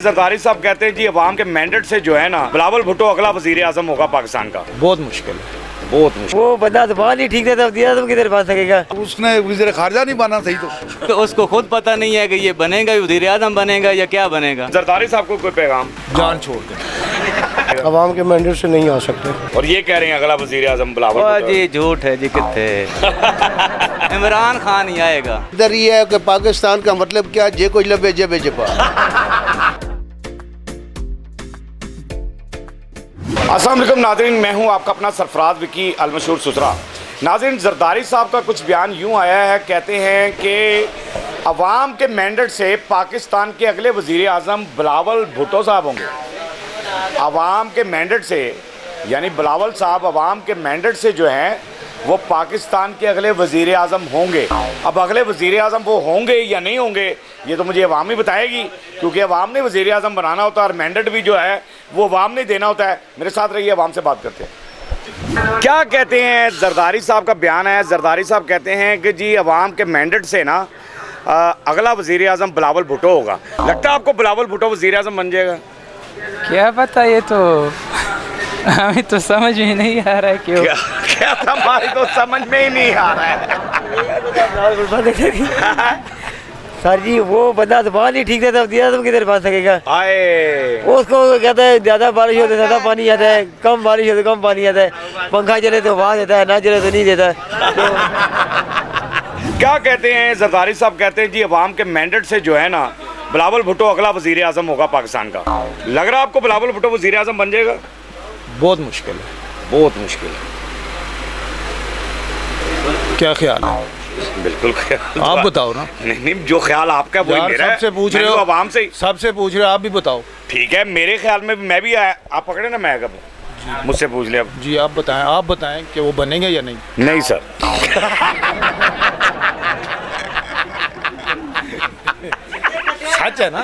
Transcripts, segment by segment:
जरदारी साहब कहते हैं जी अवाम के मैंडेट से जो है ना बिलावल भुट्टो अगला वजीर आजम होगा पाकिस्तान का। बहुत मुश्किल है, बहुत मुश्किल। वो बंदा जबान ही ठीक रहता वज़ीर आज़म किधर बन सकेगा। उसने वज़ीर खारजा नहीं बना सही तो उसको खुद पता नहीं है कि ये बनेगा वज़ीर आज़म बनेगा या क्या बनेगा। जरदारी साहब को कोई पैगाम? जान छोड़ दे। अवाम के मैंडेट से नहीं आ सकते और ये कह रहे हैं अगला वजीर आजम बिलावल भुट्टो। जी झूठ है जी, कितने इमरान खान ही आएगा। इधर ये है कि पाकिस्तान का मतलब क्या, जे कुछ लबे जेबे जपा। अस्सलाम वालेकुम नाज़रीन, मैं हूं आपका अपना सरफराज विकी अलमशहूर सुसरा। नाज़रीन, जरदारी साहब का कुछ बयान यूं आया है, कहते हैं कि अवाम के मैंडेट से पाकिस्तान के अगले वज़ीर आज़म बिलावल भुट्टो साहब होंगे। अवाम के मैंडेट से यानी बिलावल साहब अवाम के मैंडेट से जो हैं वो पाकिस्तान के अगले वज़ीर आज़म होंगे। अब अगले वज़ीर आज़म वो होंगे या नहीं होंगे ये तो मुझे अवाम ही बताएगी, क्योंकि अवाम ने वज़ीर आज़म बनाना होता है और मैंडेट भी जो है वो अवाम ने देना होता है। मेरे साथ रहिए, अवाम से बात करते हैं। क्या कहते हैं जरदारी साहब का बयान है। जरदारी साहब कहते हैं कि जी अवाम के मैंडेट से ना अगला वज़ीर आज़म बिलावल भुट्टो होगा। लगता है आपको बिलावल भुट्टो वज़ीर आज़म बन जाएगा? क्या पता, ये तो हमें तो समझ में नहीं आ रहा है क्यों। क्या हमारी तो समझ में ही नहीं आ रहा है। सर जी वो बंदा जबान ही ठीक रहता वज़ीर आज़म किधर बन सकेगा। आए उसको कहता है ज़्यादा बारिश होती है ज़्यादा पानी आता है, कम बारिश होती है कम पानी आता है, पंखा चले तो हवा देता है, ना चले तो नहीं देता। तो क्या कहते हैं जरदारी साहब? कहते हैं जी अवाम के मैंडेट से जो है ना बिलावल भुट्टो अगला वज़ीर आज़म होगा पाकिस्तान का। लग रहा है आपको बिलावल भुट्टो वज़ीर आज़म बन जाएगा? बहुत मुश्किल है, बहुत मुश्किल है। क्या ख्याल है? बिल्कुल ख्याल आप बताओ ना। नहीं, जो ख्याल आपका वही यार मेरा है। सबसे पूछ रहे मैं हो, तो अवाम से सबसे पूछ रहे हो, आप भी बताओ। ठीक है, मेरे ख्याल में मैं भी आया। आप पकड़े ना, मैं कब मुझसे पूछ लिया। जी आप बताएं कि वो बनेंगे या नहीं। नहीं सर। सच है ना?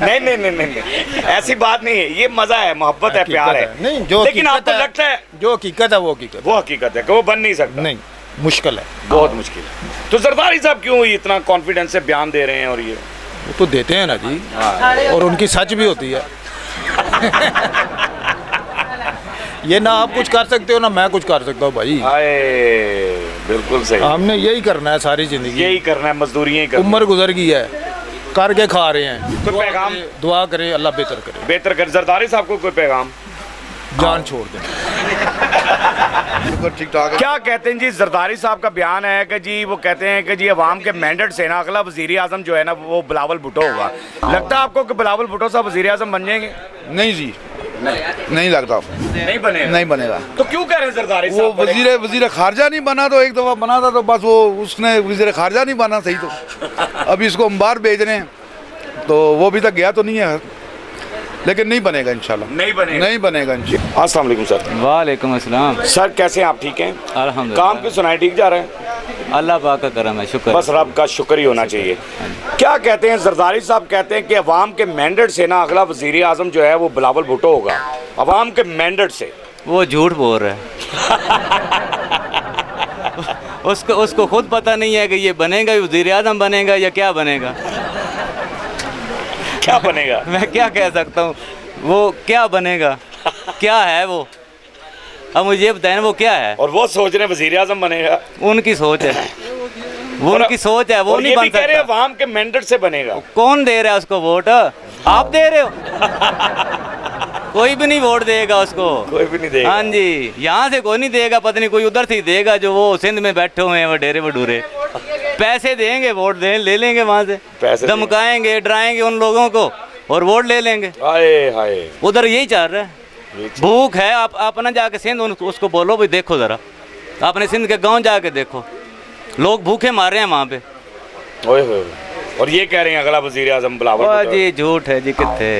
नहीं, ऐसी बात नहीं है। ये मजा है, मोहब्बत है, प्यार है। नहीं, जो लेकिन हकीकत आपको है, लगता है जो हकीकत है वो हकीकत वो हकीकत है कि वो बन नहीं सकता? नहीं, मुश्किल है, बहुत मुश्किल है। तो जरदारी साहब क्यों इतना कॉन्फिडेंस से बयान दे रहे हैं? और ये वो तो देते हैं ना जी, और उनकी सच भी होती है। ये ना आप कुछ कर सकते हो ना मैं कुछ कर सकता हूँ भाई। आए बिल्कुल सही। हमने यही करना है सारी जिंदगी, यही करना है, मजदूरी ही करना। उम्र गुजर गई है, करके खा रहे हैं। कोई पैगाम? दुआ करें अल्लाह बेहतर करे। बेहतर कर। जरदारी साहब को कोई पैगाम? जान छोड़ दें। ठीक ठाक है। क्या कहते हैं जी? जरदारी साहब का बयान है कि जी वो कहते हैं कि जी अवाम के मैंडेट से ना अगला वज़ीर आज़म जो है ना वो बिलावल भुट्टो होगा। लगता है आपको कि बिलावल भुट्टो साहब वज़ीर आज़म बन जाएंगे? नहीं जी, नहीं लगता, नहीं बनेगा। नहीं बनेगा। तो क्यों कह रहे हैं जरदारी वो साहब? वजीर खारजा नहीं बना, तो एक दफ़ा बना था तो बस वो उसने वजीर खारजा नहीं बना सही। तो अब इसको हम बाहर भेज रहे हैं, तो वो अभी तक गया तो नहीं है, लेकिन नहीं बनेगा इंशाल्लाह। नहीं बनेगा, नहीं बनेगा इंशाल्लाह। अस्सलाम वालेकुम सर। वालेकुम अस्सलाम। सर कैसे हैं आप? ठीक हैं? अल्हम्दुलिल्लाह। काम की सुनाई ठीक जा रहा है? अल्लाह पाक का करम है, शुक्र। बस रब का शुक्र ही होना चाहिए। क्या कहते हैं जरदारी साहब? कहते हैं कि अवाम के मैंडेट से ना अगला वज़ीर आज़म जो है वो बिलावल भुट्टो होगा। अवाम के मैंडेट से। वो झूठ बोल रहा है। उसको खुद पता नहीं है कि ये बनेगा वज़ीर आज़म बनेगा या क्या बनेगा। क्या बनेगा? मैं क्या कह सकता हूँ, वो क्या बनेगा, क्या है वो, अब मुझे बताएं वो क्या है। और वो सोच रहे हैं वज़ीर आज़म बनेगा। उनकी सोच है, वो उनकी सोच है, वो और नहीं ये बन भी कह रहे हैं सकता। अवाम के मैंडेट से बनेगा। कौन दे रहा है उसको वोट? आप दे रहे हो? कोई भी नहीं वोट देगा उसको, कोई भी नहीं देगा। हाँ जी, यहाँ से कोई नहीं देगा, पता नहीं कोई उधर से ही देगा जो वो सिंध में बैठे हुए हैं, वो डेरे वडूरे पैसे देंगे, वोट ले लेंगे वहाँ से, पैसे धमकाएंगे डराएंगे उन लोगों को और वोट ले लेंगे। हाय हाय, उधर यही चल रहा है। भूख है, आप अपना जाके सिंध उसको बोलो भाई देखो ज़रा, अपने सिंध के गांव जाके देखो, लोग भूखे मार रहे हैं वहाँ पे। ओए होए। और ये कह रहे हैं अगला वज़ीर आज़म बिलावल भुट्टो। जी झूठ है जी, कितने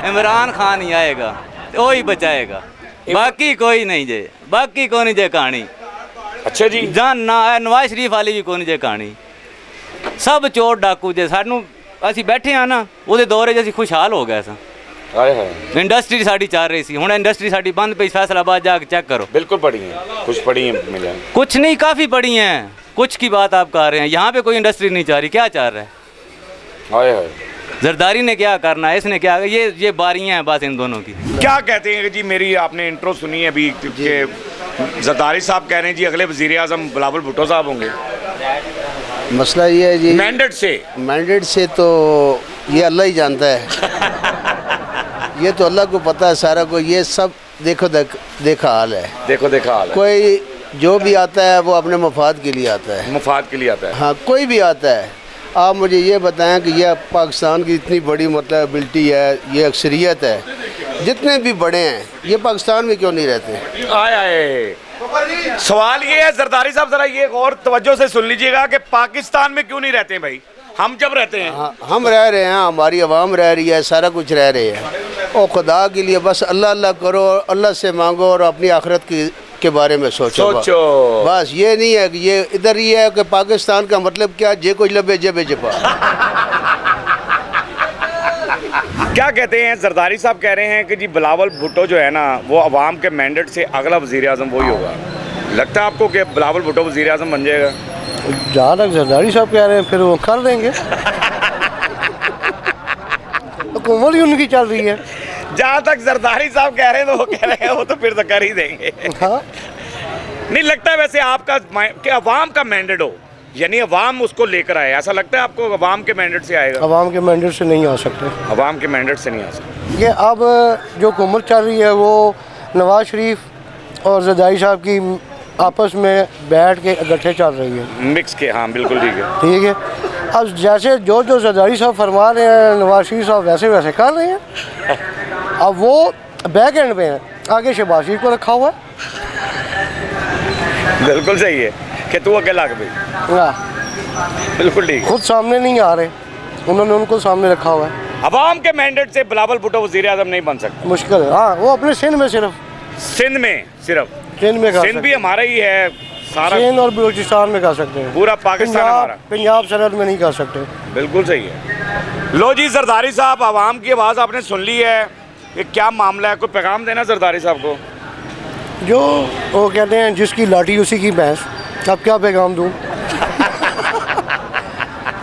इमरान खान ही आएगा, वही बचाएगा, बाकी कोई नहीं जे, बाकी कोई नहीं जे कहानी। अच्छा जी। जान ना है नवाज शरीफ वाली भी कोई नहीं जे कहानी, सब चोर डाकू जे सानू ਅਸੀਂ बैठे हाँ ना ਉਹਦੇ दौरे 'ਚ ਅਸੀਂ खुशहाल हो गए ਸਾਂ। हाय हाय। इंडस्ट्री साड़ी चल रही सी, हुण इंडस्ट्री साड़ी बंद पई, फैसलाबाद जाके चेक करो। बिल्कुल पड़ी हैं, कुछ पड़ी हैं मिले। कुछ नहीं, काफ़ी पड़ी हैं। कुछ की बात आप कह रहे हैं, यहाँ पे कोई इंडस्ट्री नहीं चाह रही, क्या चाह रहा है? हाय हाय। जरदारी ने क्या करना है, इसने क्या, ये बारियां हैं बस इन दोनों की। क्या कहते हैं जी, मेरी आपने इंट्रो सुनी है अभी कि जरदारी साहब कह रहे हैं जी अगले वजीर आज़म बिलावल भुट्टो साहब होंगे मसला ये है जी, मैंडेट से तो ये अल्लाह ही जानता है। ये तो अल्लाह को पता है सारा को, ये सब देखा हाल है। देखा हाल है। कोई जो भी आता है वो अपने मफाद के लिए आता है। मुफाद के लिए आता है। हाँ, कोई भी आता है। आप मुझे ये बताएं कि यह पाकिस्तान की इतनी बड़ी मतलब एबिलिटी है, ये अक्सरियत है, जितने भी बड़े हैं ये पाकिस्तान में क्यों नहीं रहते? आए सवाल ये है जरदारी साहब, जरा ये और तवज्जो से सुन लीजिएगा कि पाकिस्तान में क्यों नहीं रहते भाई, हम जब रहते हैं। हाँ, हम रह रहे हैं, हमारी आवाम रह रही है, सारा कुछ रह रहे हैं। और खुदा के लिए बस अल्लाह अल्लाह करो, अल्लाह से मांगो और अपनी आखिरत के बारे में सोचो। बस ये नहीं है कि ये इधर ही है कि पाकिस्तान का मतलब क्या, जे कुछ लबे जेबे जपा। क्या कहते हैं जरदारी साहब, कह रहे हैं कि जी बिलावल भुट्टो जो है ना वो अवाम के मैंडेट से अगला वजीर आज़म वही होगा। लगता है आपको कि बिलावल भुट्टो वजीर आज़म बन जाएगा? जहाँ तक जरदारी साहब कह रहे हैं फिर वो कर देंगे। हुकूमत ही उनकी चल रही है। जहाँ तक जरदारी साहब कह रहे हैं तो वो कह रहे हैं वो तो फिर तो कर ही देंगे। हाँ, नहीं लगता है वैसे आपका कि अवाम का मैंडेट हो, यानी अवाम उसको लेकर आए, ऐसा लगता है आपको अवाम के मैंडेट से आएगा? अवाम के मैंडेट से नहीं आ सकते। अवाम के मैंडेट से नहीं आ सकते। ये अब जो हुकूमत चल रही है वो नवाज शरीफ और जरदारी साहब की आपस में बैठ के इकट्ठे चल रही है, मिक्स के। हाँ बिल्कुल ठीक है। ठीक है। अब जैसे जो जरदारी साहब फरमा रहे हैं नवाज शरीफ साहब वैसे वैसे कर रहे हैं। अब वो बैक एंड पे हैं, आगे शहबाज शरीफ को रखा हुआ है। बिल्कुल सही है कि तू अकेला के भाई। हाँ, बिल्कुल ठीक है। खुद सामने नहीं आ रहे, उन्होंने उनको सामने रखा हुआ है। अवाम के मैंडेट से बिलावल भुट्टो वजीर आज़म नहीं बन सकते, मुश्किल है। हाँ, वो अपने सिंध में सिर्फ सिंध में सिर्फ सिंध में सिंध भी हमारा ही है सारा, सिंध और बलूचिस्तान में कर सकते हैं, पूरा पाकिस्तान हमारा। पंजाब सरहद में नहीं कर सकते। बिल्कुल सही है। लो जी जरदारी साहब, आवाम की आवाज़ आपने सुन ली है, ये क्या मामला है, कोई पैगाम देना जरदारी साहब को? जो वो कहते हैं जिसकी लाठी उसी की भैंस, अब क्या पैगाम दूँ?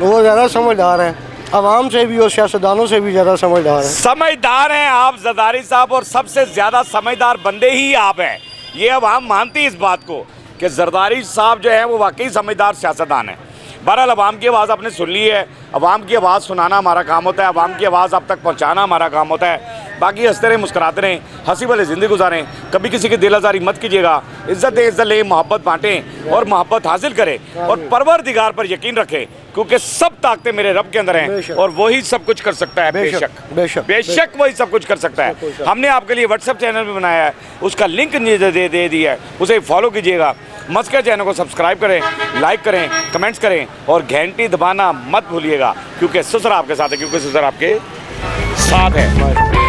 वो ज़्यादा समझदार है, आवाम से भी और सियासतदानों से भी ज़्यादा समझदार है। समझदार हैं आप जरदारी साहब, और सबसे ज़्यादा समझदार बंदे ही आप हैं। ये आवाम मानती है इस बात को कि जरदारी साहब जो है वो वाकई समझदार सियासतदान है। बहरहाल आवाम की आवाज़ आपने सुन ली है, आवाम की आवाज़ सुनाना हमारा काम होता है, आवाम की आवाज़ आप तक पहुंचाना हमारा काम होता है। बाकी हंसते रहें, मुस्कुराते रहें, हंसी वाले ज़िंदगी गुजारें, कभी किसी की दिल आज़ारी मत कीजिएगा। इज़्ज़त दें, इज़्ज़त लें, मोहब्बत बांटें और मोहब्बत हासिल करें, और परवरदिगार पर यकीन रखें, क्योंकि सब ताकतें मेरे रब के अंदर हैं और वही सब कुछ कर सकता है। बेशक वही सब कुछ कर सकता है। हमने आपके लिए व्हाट्सएप चैनल भी बनाया है, उसका लिंक दे दिया है, उसे फॉलो कीजिएगा। मस्कर चैनल को सब्सक्राइब करें, लाइक करें, कमेंट्स करें और घंटी दबाना मत भूलिएगा, क्योंकि ससुर आपके साथ है, क्योंकि ससुर आपके साथ है।